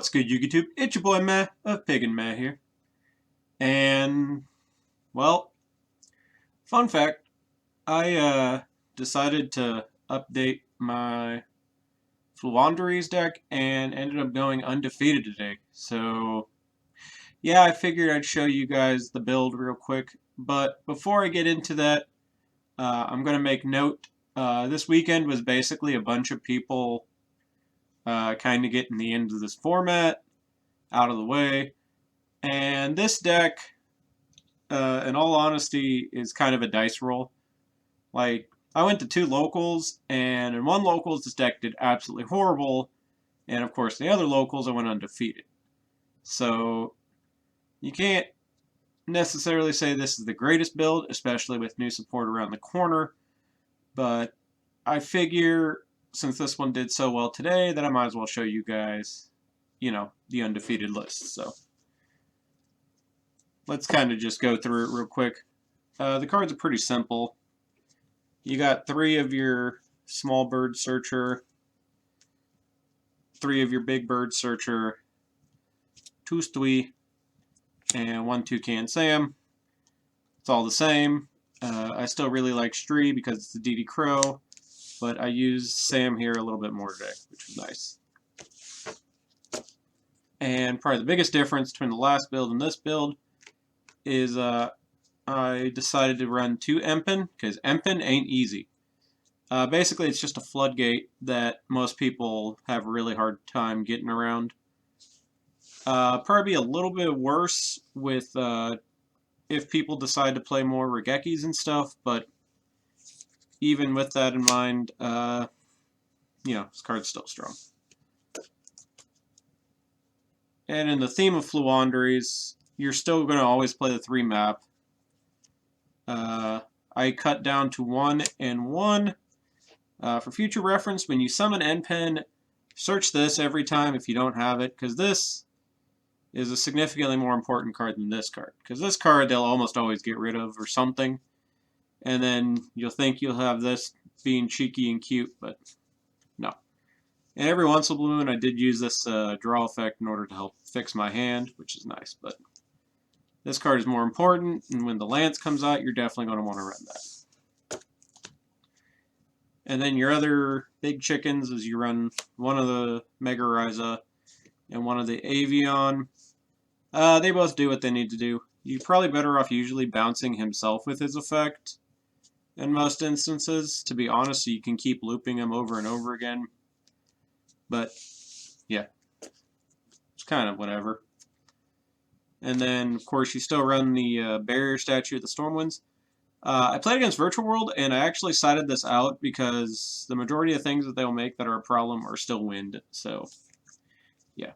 What's good, YouTube? It's your boy Meh of Pig and Meh here. And, well, fun fact, I decided to update my Floowandereeze deck and ended up going undefeated today. So, yeah, I figured I'd show you guys the build real quick. But before I get into that, I'm going to make note, this weekend was basically a bunch of people kind of getting the end of this format out of the way. And this deck, in all honesty, is kind of a dice roll. Like, I went to 2 locals, and in one locals, this deck did absolutely horrible. And of course, the other locals, I went undefeated. So, you can't necessarily say this is the greatest build, especially with new support around the corner. But I figure, since this one did so well today, that I might as well show you guys, the undefeated list. So, let's kind of just go through it real quick. The cards are pretty simple. You got 3 of your small bird searcher, 3 of your big bird searcher, 2 Stwee, and 1 Toucan Sam. It's all the same. I still really like Stree because it's the DD Crow, but I use Sam here a little bit more today, which was nice. And probably the biggest difference between the last build and this build is I decided to run 2 Empen, because Empen ain't easy. Basically, it's just a floodgate that most people have a really hard time getting around. Probably a little bit worse with if people decide to play more Regekis and stuff, but even with that in mind, this card's still strong. And in the theme of Floowandereeze, you're still going to always play the 3 map. I cut down to 1 and 1. For future reference, when you summon Empen, search this every time if you don't have it, because this is a significantly more important card than this card. Because this card they'll almost always get rid of or something, and then you'll think you'll have this being cheeky and cute, but no. And every once in a blue moon I did use this draw effect in order to help fix my hand, which is nice, but this card is more important, and when the Lance comes out, you're definitely going to want to run that. And then your other big chickens is you run one of the Mega Ryza and one of the Avion. They both do what they need to do. You're probably better off usually bouncing himself with his effect in most instances, to be honest, so you can keep looping him over and over again. But, yeah, it's kind of whatever. And then, of course, you still run the barrier statue of the Stormwinds. I played against Virtual World, and I actually sided this out because the majority of things that they'll make that are a problem are still wind. So, yeah.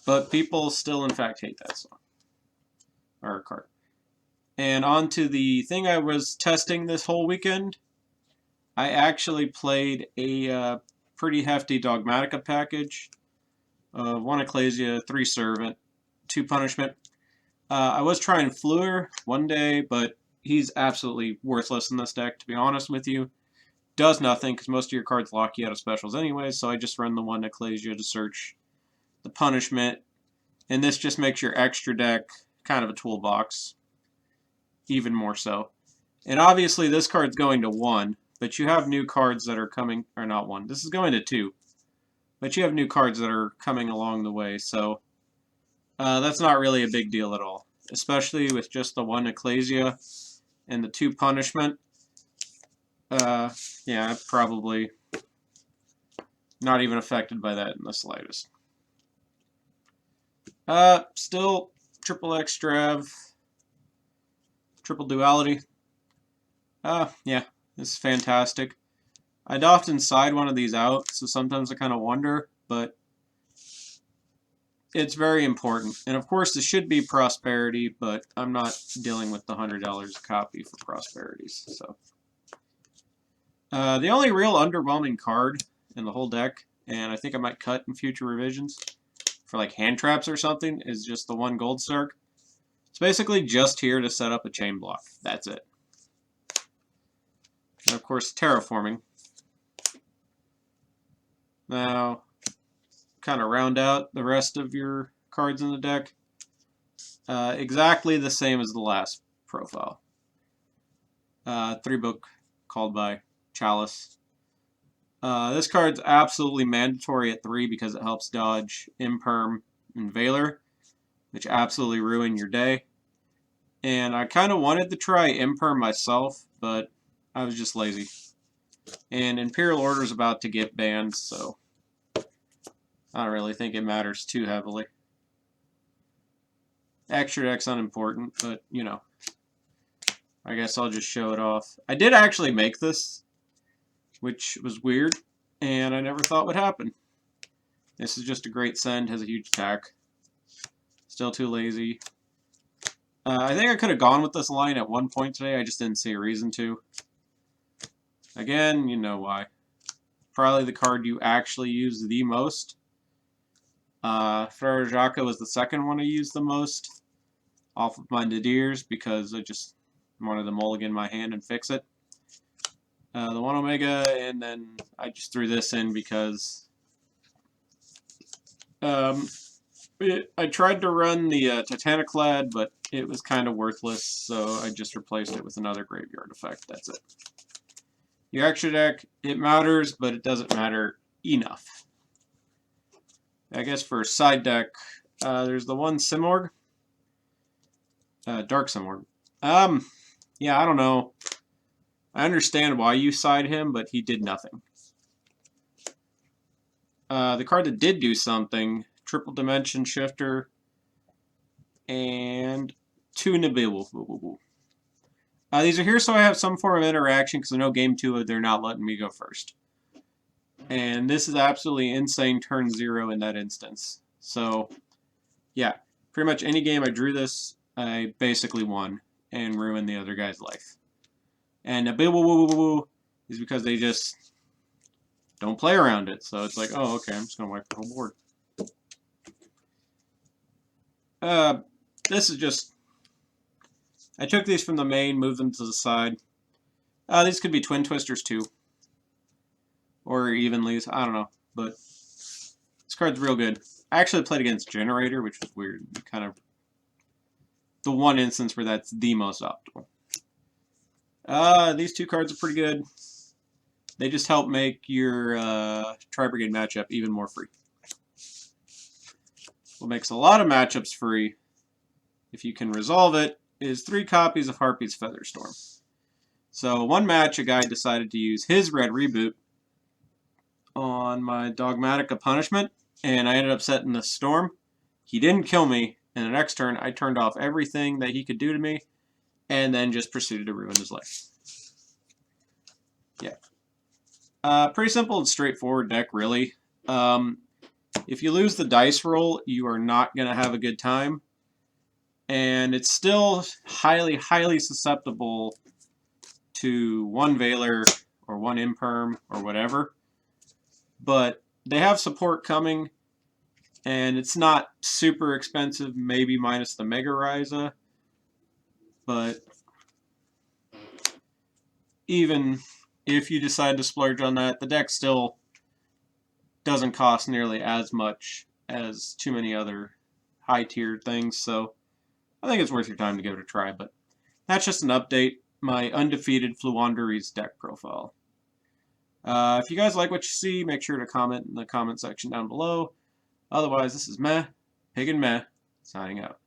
But people still, in fact, hate that song. Or card. And on to the thing I was testing this whole weekend. I actually played a pretty hefty Dogmatika package. 1 Ecclesia, 3 Servant, 2 Punishment. I was trying Fleur one day, but he's absolutely worthless in this deck, to be honest with you. Does nothing, because most of your cards lock you out of specials anyway, so I just run the 1 Ecclesia to search the Punishment. And this just makes your extra deck kind of a toolbox, even more so. And obviously this card's going to 1, but you have new cards that are coming, or not 1, this is going to 2. But you have new cards that are coming along the way, so that's not really a big deal at all. Especially with just the 1 Ecclesia and the 2 Punishment. Yeah, probably not even affected by that in the slightest. Still, triple X Strav, triple duality. Yeah, this is fantastic. I'd often side one of these out, so sometimes I kind of wonder, but it's very important. And of course, this should be Prosperity, but I'm not dealing with the $100 a copy for Prosperities. So, the only real underwhelming card in the whole deck, and I think I might cut in future revisions for like hand traps or something, is just the 1 Gold Stark. It's basically just here to set up a chain block. That's it. And of course, terraforming. Now, kind of round out the rest of your cards in the deck. Exactly the same as the last profile. 3-book called by Chalice. This card's absolutely mandatory at 3 because it helps dodge Imperm and Veiler, which absolutely ruin your day. And I kind of wanted to try Imperm myself, but I was just lazy. And Imperial Order's about to get banned, so I don't really think it matters too heavily. Extra deck's unimportant, but, you know, I guess I'll just show it off. I did actually make this, which was weird, and I never thought would happen. This is just a great send, has a huge attack. Still too lazy. I think I could have gone with this line at one point today, I just didn't see a reason to. Again, you know why. Probably the card you actually use the most. Frere Jacques was the second one I used the most off of my Nadirs because I just wanted to mulligan my hand and fix it. The 1 Omega, and then I just threw this in because I tried to run the Titaniclad, but it was kind of worthless, so I just replaced it with another graveyard effect. That's it. Your extra deck, it matters, but it doesn't matter enough. I guess for side deck, there's the one Simorg. Dark Simorg. Yeah, I don't know. I understand why you side him, but he did nothing. The card that did do something, Triple Dimension Shifter, and 2 Nabil. These are here so I have some form of interaction, because I know game 2 they're not letting me go first. And this is absolutely insane turn 0 in that instance. So, yeah, pretty much any game I drew this, I basically won and ruined the other guy's life. And Nabil is because they just don't play around it. So it's like, oh, okay, I'm just going to wipe the whole board. This is just... I took these from the main, moved them to the side. These could be Twin Twisters too. Or Evenlies, I don't know. But this card's real good. I actually played against Generator, which was weird. Kind of the one instance where that's the most optimal. These 2 cards are pretty good. They just help make your Tri-Brigade matchup even more free. What makes a lot of matchups free, if you can resolve it, is 3 copies of Harpy's Featherstorm. So one match, a guy decided to use his red reboot on my Dogmatika punishment, and I ended up setting the storm. He didn't kill me, and the next turn I turned off everything that he could do to me, and then just proceeded to ruin his life. Yeah. Pretty simple and straightforward deck, really. If you lose the dice roll, you are not going to have a good time. And it's still highly, highly susceptible to 1 Veiler or 1 Imperm or whatever. But they have support coming, and it's not super expensive, maybe minus the Mega Ryza. But even if you decide to splurge on that, the deck still doesn't cost nearly as much as too many other high-tiered things, so I think it's worth your time to give it a try, but that's just an update, my Undefeated Floowandereeze deck profile. If you guys like what you see, make sure to comment in the comment section down below. Otherwise, this is Meh, Pig and Meh, signing out.